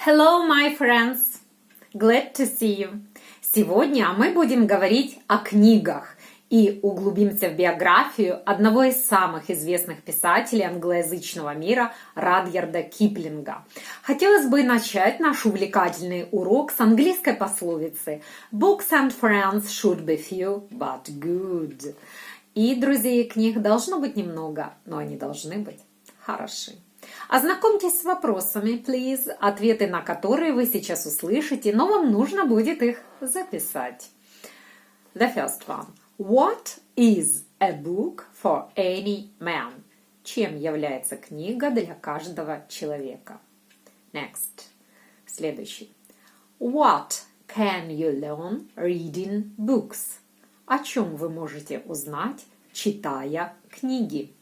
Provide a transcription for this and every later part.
Hello, my friends! Glad to see you! Сегодня мы будем говорить о книгах и углубимся в биографию одного из самых известных писателей англоязычного мира Рудярда Киплинга. Хотелось бы начать наш увлекательный урок с английской пословицы «Books and friends should be few, but good». И друзей и книг должно быть немного, но они должны быть хороши. Ознакомьтесь с вопросами, please, ответы на которые вы сейчас услышите, но вам нужно будет их записать. The first one. What is a book for any man? Чем является книга для каждого человека? Next. Следующий. What can you learn reading books? О чем вы можете узнать, читая книги?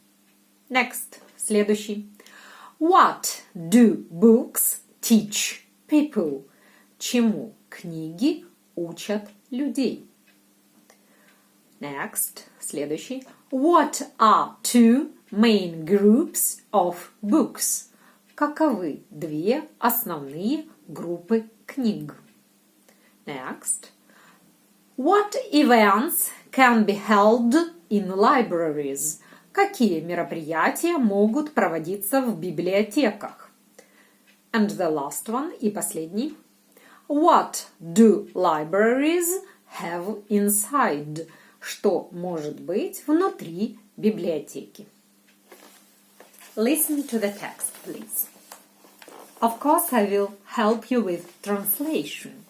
Next. Следующий. What do books teach people? Чему книги учат людей? Next. Следующий. What are two main groups of books? Каковы две основные группы книг? Next. What events can be held in libraries? Какие мероприятия могут проводиться в библиотеках? And the last one, и последний. What do libraries have inside? Что может быть внутри библиотеки? Listen to the text, please. Of course, I will help you with translation.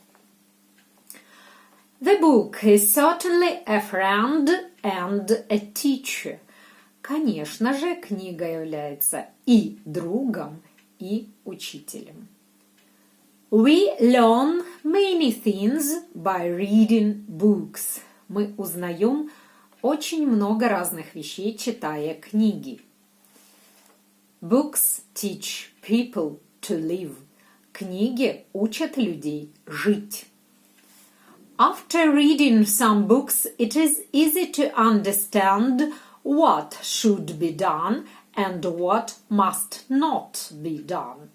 The book is certainly a friend and a teacher. Конечно же, книга является и другом, и учителем. We learn many things by reading books. Мы узнаем очень много разных вещей, читая книги. Books teach people to live. Книги учат людей жить. After reading some books, it is easy to understand what should be done and what must not be done.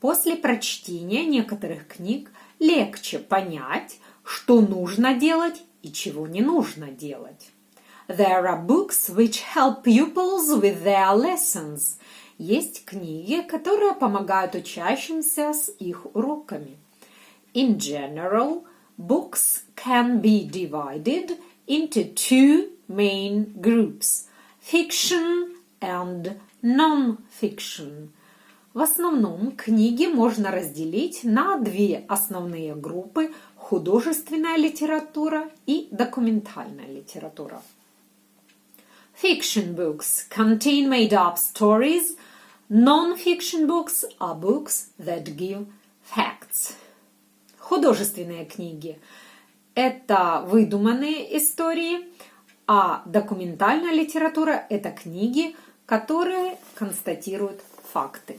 После прочтения некоторых книг легче понять, что нужно делать и чего не нужно делать. There are books which help pupils with their lessons. Есть книги, которые помогают учащимся с их уроками. In general, books can be divided into two main groups – fiction and non-fiction. В основном книги можно разделить на две основные группы – художественная литература и документальная литература. Fiction books contain made-up stories. Non-fiction books are books that give facts. Художественные книги – это выдуманные истории, а документальная литература – это книги, которые констатируют факты.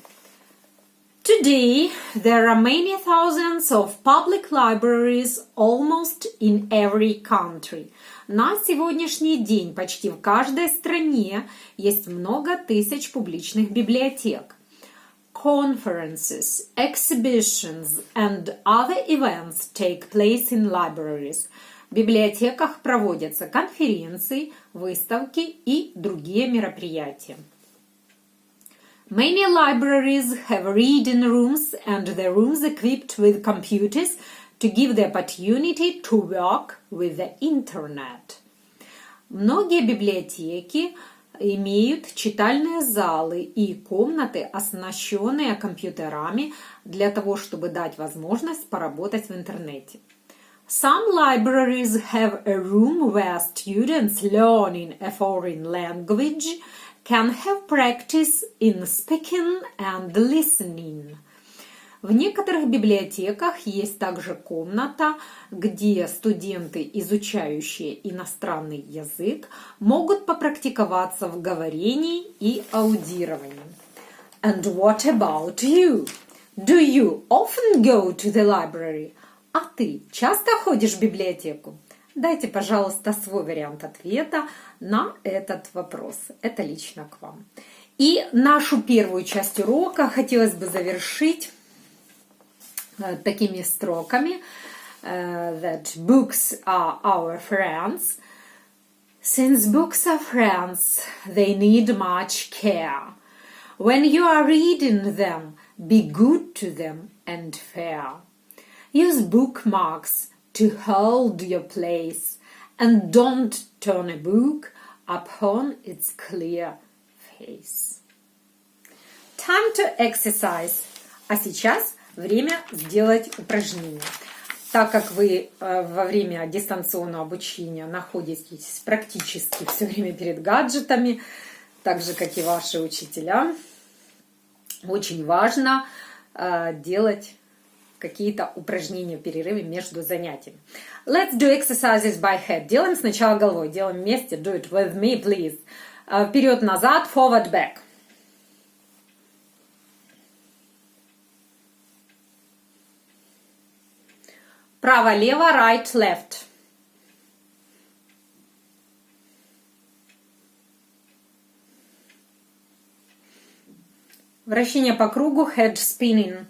Today, there are many thousands of public libraries almost in every country. На сегодняшний день почти в каждой стране есть много тысяч публичных библиотек. Conferences, exhibitions and other events take place in libraries. В библиотеках проводятся конференции, выставки и другие мероприятия. Many libraries have reading rooms and the rooms equipped with computers to give the opportunity to work with the internet. Многие библиотеки имеют читальные залы и комнаты, оснащенные компьютерами для того, чтобы дать возможность поработать в интернете. Some libraries have a room where students learning a foreign language can have practice in speaking and listening. В некоторых библиотеках есть также комната, где студенты, изучающие иностранный язык, могут попрактиковаться в говорении и аудировании. And what about you? Do you often go to the library? А ты часто ходишь в библиотеку? Дайте, пожалуйста, свой вариант ответа на этот вопрос. Это лично к вам. И нашу первую часть урока хотелось бы завершить такими строками, that books are our friends. Since books are friends, they need much care. When you are reading them, be good to them and fair. Use bookmarks to hold your place, and don't turn a book upon its clear face. Time to exercise. А сейчас время сделать упражнение. Так как вы во время дистанционного обучения находитесь практически все время перед гаджетами, так же, как и ваши учителя, очень важно делать какие-то упражнения в перерыве между занятиями. Let's do exercises by head. Делаем сначала головой, делаем вместе. Do it with me, please. Вперед-назад, forward-back. Право-лево, right-left. Вращение по кругу, head spinning.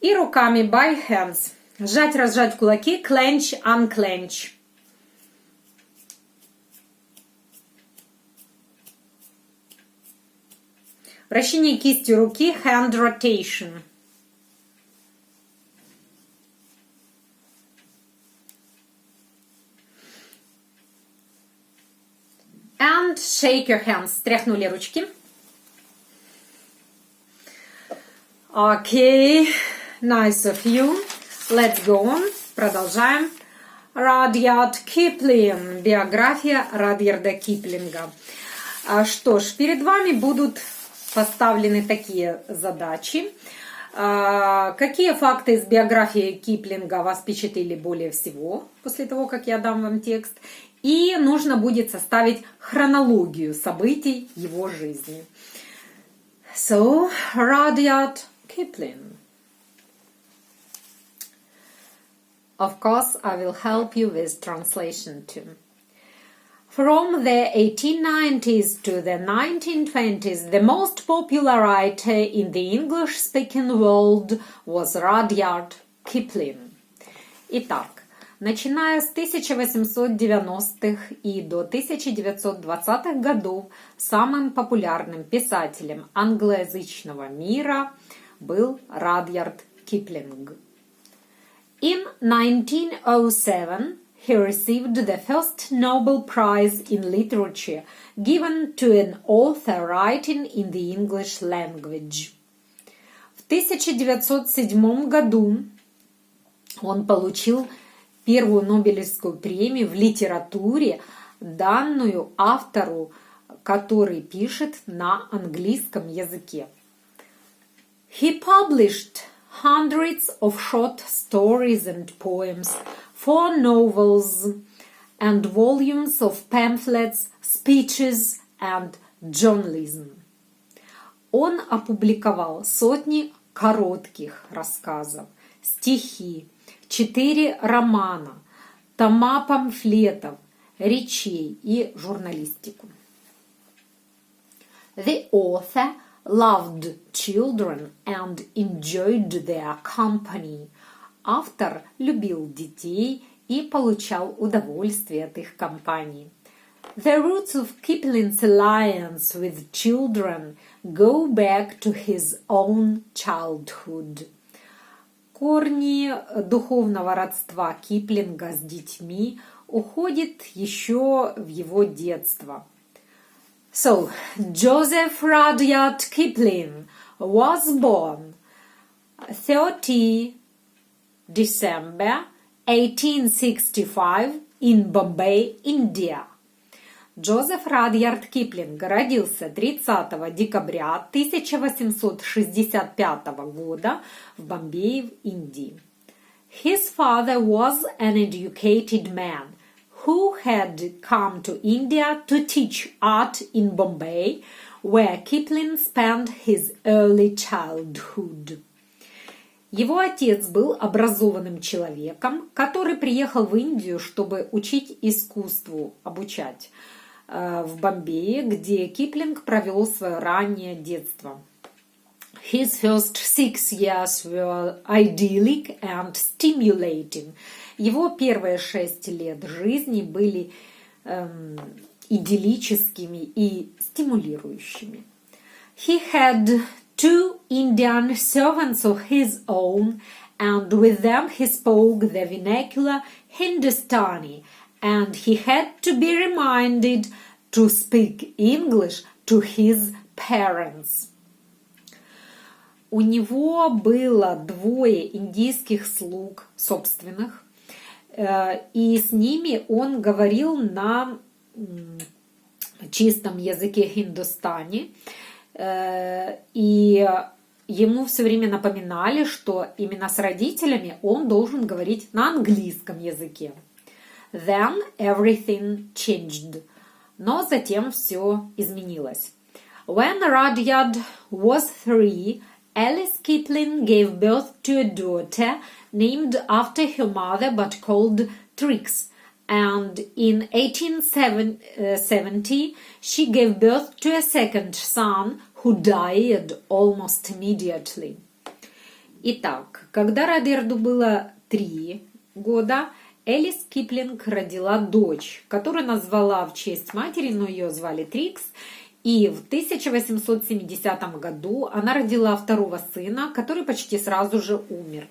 И руками by hands. Сжать-разжать кулаки, clench, unclench. Вращение кистью руки, hand rotation. And shake your hands. Стряхнули ручки. Okay, nice of you. Let's go on. Продолжаем. Rudyard Kipling. Биография Рудярда Киплинга. Что ж, перед вами будут поставлены такие задачи. Какие факты из биографии Киплинга вас впечатлили более всего после того, как я дам вам текст? И нужно будет составить хронологию событий его жизни. So, Rudyard Kipling. Of course, I will help you with translation too. From the 1890s to the 1920s, the most popular writer in the English-speaking world was Rudyard Kipling. Итак, начиная с 1890-х и до 1920-х годов, самым популярным писателем англоязычного мира был Rudyard Kipling. In 1907, he received the first Nobel Prize in Literature, given to an author writing in the English language. В 1907 году он получил первую Нобелевскую премию в литературе, данную автору, который пишет на английском языке. He published hundreds of short stories and poems, 4 novels, and volumes of pamphlets, speeches and journalism. Он опубликовал сотни коротких рассказов, стихи, 4 романа, тома памфлетов, речей и журналистику. The author loved children and enjoyed their company. Автор любил детей и получал удовольствие от их компании. The roots of Kipling's alliance with children go back to his own childhood. Корни духовного родства Киплинга с детьми уходят еще в его детство. So, Joseph Rudyard Kipling was born 30 December 1865 in Bombay, India. Джозеф Радьярд Киплинг родился 30 декабря 1865 года в Бомбее, в Индии. His father was an educated man who had come to India to teach art in Bombay, where Kipling spent his early childhood. Его отец был образованным человеком, который приехал в Индию, чтобы учить искусству, обучать в Бомбее, где Киплинг провел свое раннее детство. His first 6 years were idyllic and stimulating. Его первые 6 лет жизни были идиллическими и стимулирующими. He had 2 Indian servants of his own, and with them he spoke the vernacular Hindustani, and he had to be reminded to speak English to his parents. У него было 2 индийских слуг собственных, и с ними он говорил на чистом языке хиндустани, и ему все время напоминали, что именно с родителями он должен говорить на английском языке. Then everything changed. Но затем все изменилось. When Rudyard was 3, Alice Kipling gave birth to a daughter named after her mother but called Trix, and in 1870 she gave birth to a second son who died almost immediately. Итак, когда Радиарду было 3 года, Элис Киплинг родила дочь, которую назвала в честь матери, но ее звали Трикс. И в 1870 году она родила 2-го сына, который почти сразу же умер.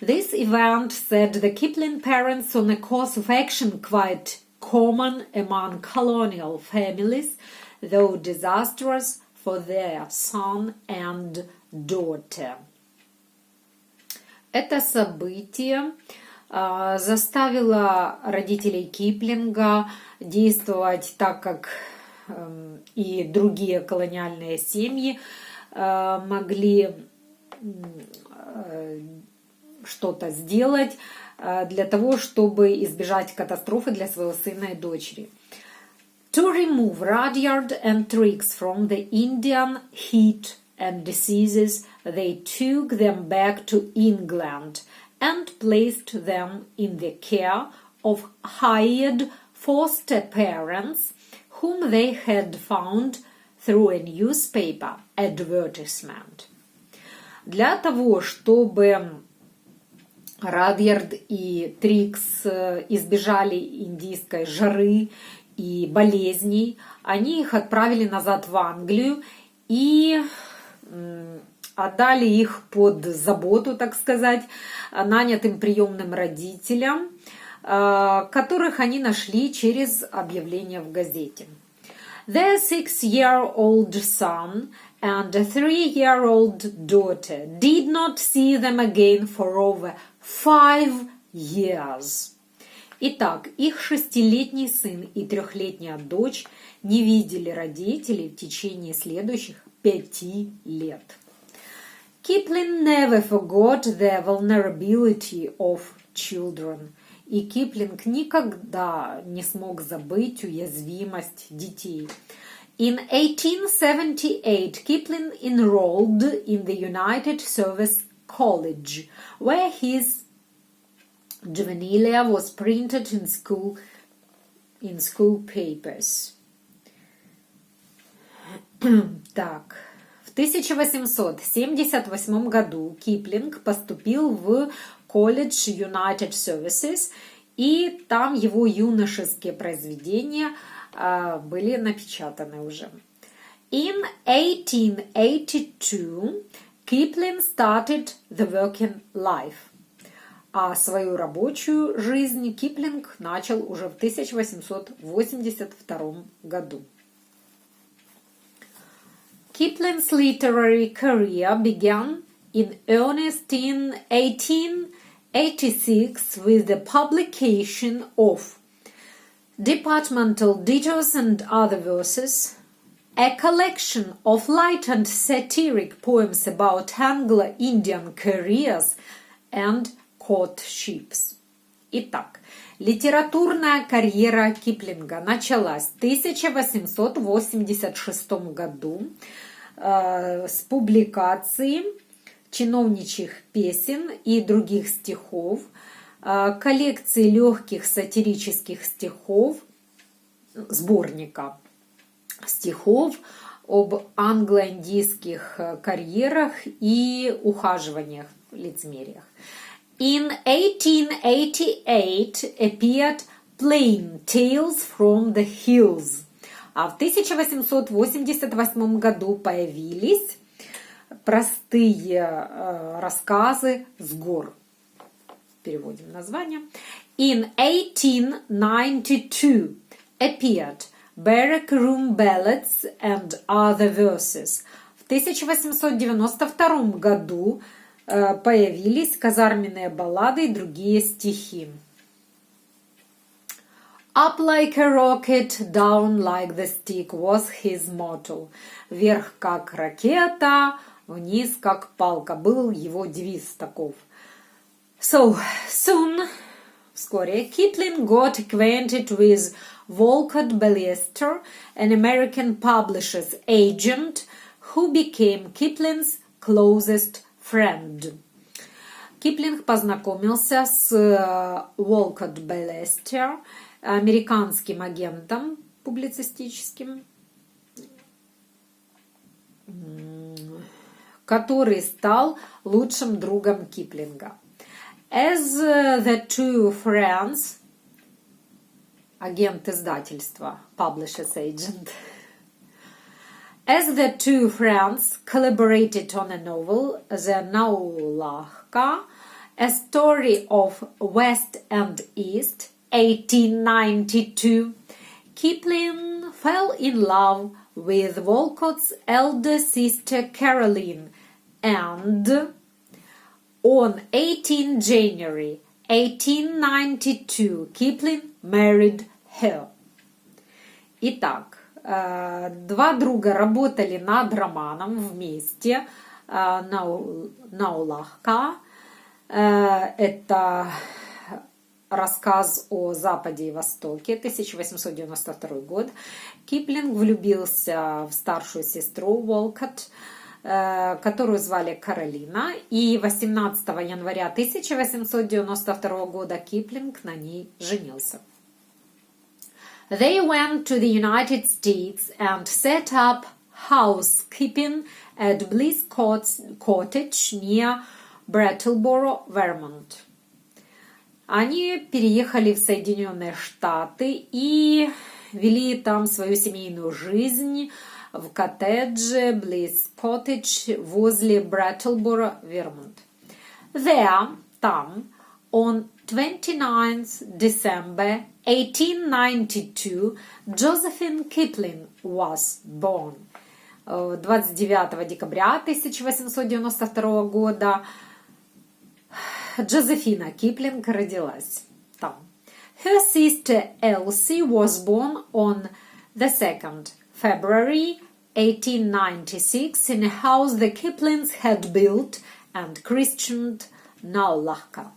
This event set the Kipling parents on a course of action quite common among colonial families, though disastrous for their son and daughter. Это событие заставило родителей Киплинга действовать так, как и другие колониальные семьи могли что-то сделать для того, чтобы избежать катастрофы для своего сына и дочери. To remove Rudyard and Trix from the Indian heat and diseases, they took them back to England and placed them in the care of hired foster parents whom they had found through a newspaper advertisement. Для того, чтобы Радиард и Трикс избежали индийской жары и болезней, они их отправили назад в Англию и отдали их под заботу, так сказать, нанятым приемным родителям, которых они нашли через объявление в газете. Their 6-year-old son and a 3-year-old daughter did not see them again for over 5 years. Итак, их 6-летний сын и 3-летняя дочь не видели родителей в течение следующих 5 лет. Kipling never forgot the vulnerability of children. И Киплинг никогда не смог забыть уязвимость детей. In 1878, Kipling enrolled in the United Service College, where his juvenilia was printed in school papers. Так. В 1878 году Киплинг поступил в колледж United Services, и там его юношеские произведения были напечатаны уже. In 1882 Kipling started the working life, а свою рабочую жизнь Киплинг начал уже в 1882 году. Kipling's literary career began in earnest in 1886 with the publication of Departmental Dittos and Other Verses, a collection of light and satiric poems about Anglo-Indian careers and courtships. Итак, литературная карьера Киплинга началась в 1886 году с публикации чиновничьих песен и других стихов, коллекции легких сатирических стихов, сборника стихов об англо-индийских карьерах и ухаживаниях, лицемериях. In 1888 appeared Plain Tales from the Hills. А в 1888 году появились простые рассказы с гор. Переводим название. In 1892 appeared Barrack Room Ballads and Other Verses. В 1892 году появились казарменные баллады и другие стихи. Up like a rocket, down like the stick was his motto. Вверх как ракета, вниз как палка. Был его девиз таков. So, soon, вскоре, Kipling got acquainted with Walcott Ballester, an American publisher's agent, who became Kipling's closest friend. Киплинг познакомился с Walcott Ballester, американским агентом публицистическим, который стал лучшим другом Киплинга. As the two friends, агент издательства, publisher's agent. As the two friends collaborated on a novel, The Alla, a story of West and East, 1892, Kipling fell in love with Walcott's elder sister Caroline, and on 18 January 1892 Kipling married her. Итак, два друга работали над романом вместе на Улахка. Это рассказ о Западе и Востоке, 1892 год. Киплинг влюбился в старшую сестру Уолкотт, которую звали Каролина, и 18 января 1892 года Киплинг на ней женился. They went to the United States and set up housekeeping at Bliss Cottage near Brattleboro, Vermont. Они переехали в Соединенные Штаты и вели там свою семейную жизнь в коттедже Bliss Cottage возле Brattleboro, Вермонт. There, там, on 29th December 1892, Josephine Kipling was born. 29 декабря 1892 года Джозефина Киплинг родилась там. Her sister Elsie was born on the 2nd February 1896 in a house the Kiplings had built and christened Naulahka.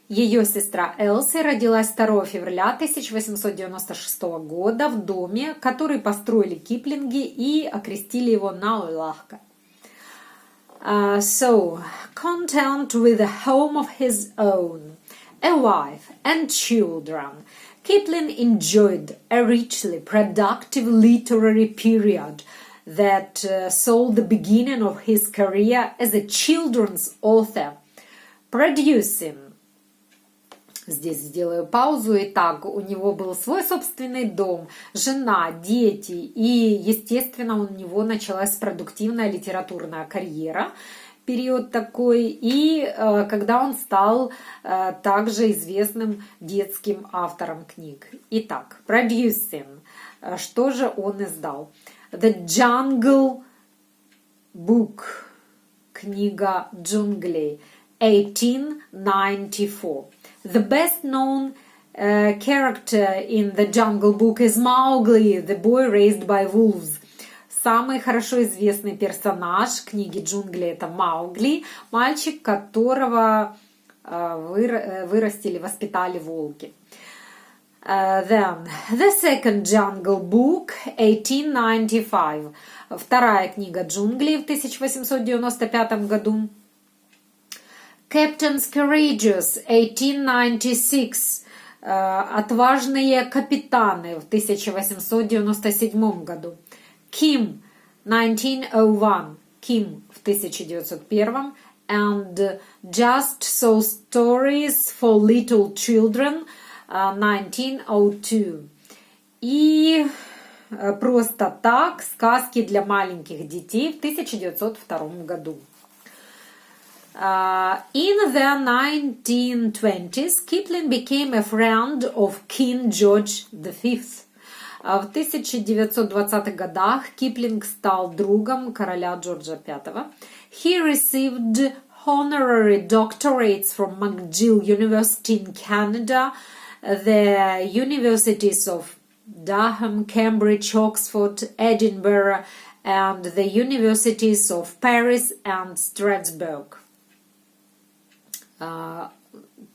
Ее сестра Элси родилась 2 февраля 1896 года в доме, который построили Киплинги и окрестили его Наулахка. So, content with a home of his own, a wife and children, Kipling enjoyed a richly productive literary period that saw the beginning of his career as a children's author, producing. Здесь сделаю паузу. Итак, у него был свой собственный дом, жена, дети, и, естественно, у него началась продуктивная литературная карьера, период такой, и когда он стал также известным детским автором книг. Итак, producing. Что же он издал? The Jungle Book. Книга джунглей. 1894. The best-known character in the Jungle Book is Mowgli, the boy raised by wolves. Самый хорошо известный персонаж книги «Джунгли» — это Маугли, мальчик, которого вырастили, воспитали волки. Then, the second Jungle Book, 1895. Вторая книга «Джунгли» в 1895 году. Captains Courageous, 1896. Отважные капитаны в 1897 году. Kim, 1901. Kim в 1901. And Just So Stories for Little Children, 1902. И просто так, сказки для маленьких детей в 1902 году. In the 1920s, Kipling became a friend of King George V. В 1920-х годах Киплинг стал другом короля Джорджа V. He received honorary doctorates from McGill University in Canada, the universities of Durham, Cambridge, Oxford, Edinburgh, and the universities of Paris and Strasbourg.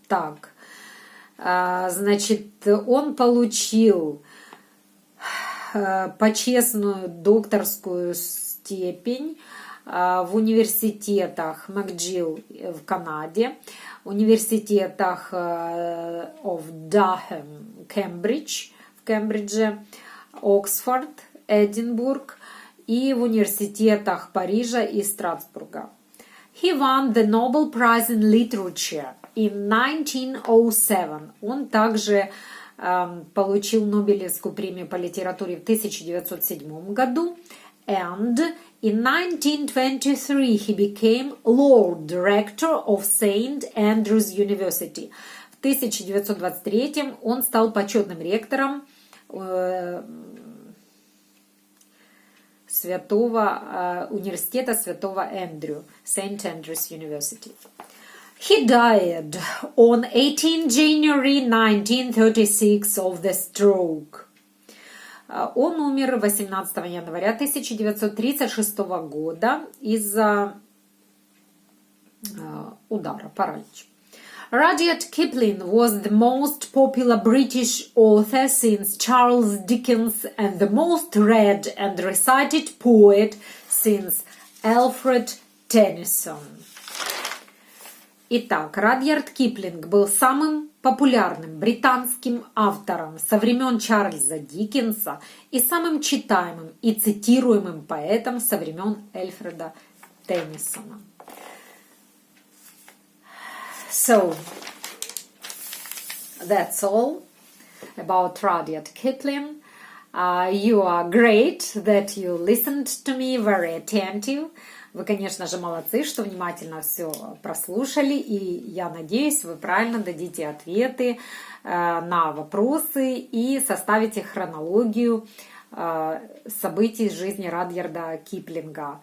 Так, значит, он получил почетную докторскую степень в университетах McGill в Канаде, университетах of Durham, Cambridge, в Кембридже, Оксфорд, Эдинбург и в университетах Парижа и Страсбурга. He won the Nobel Prize in Literature in 1907. Он также получил Нобелевскую премию по литературе в 1907 году. And in 1923 he became Lord Director of St. Andrews University. В 1923 он стал почетным ректором университета Святого Эндрю, St. Andrews University. He died on 18 January 1936 of the stroke. Он умер 18 января 1936 года из-за удара, паралича. Rudyard Kipling was the most popular British author since Charles Dickens and the most read and recited poet since Alfred Tennyson. Итак, Радьярд Киплинг был самым популярным британским автором со времен Чарльза Диккенса и самым читаемым и цитируемым поэтом со времен Альфреда Теннисона. So, that's all about Rudyard Kipling. You are great that you listened to me, very attentive. Вы, конечно же, молодцы, что внимательно все прослушали, и я надеюсь, вы правильно дадите ответы на вопросы и составите хронологию событий из жизни Радьярда Киплинга.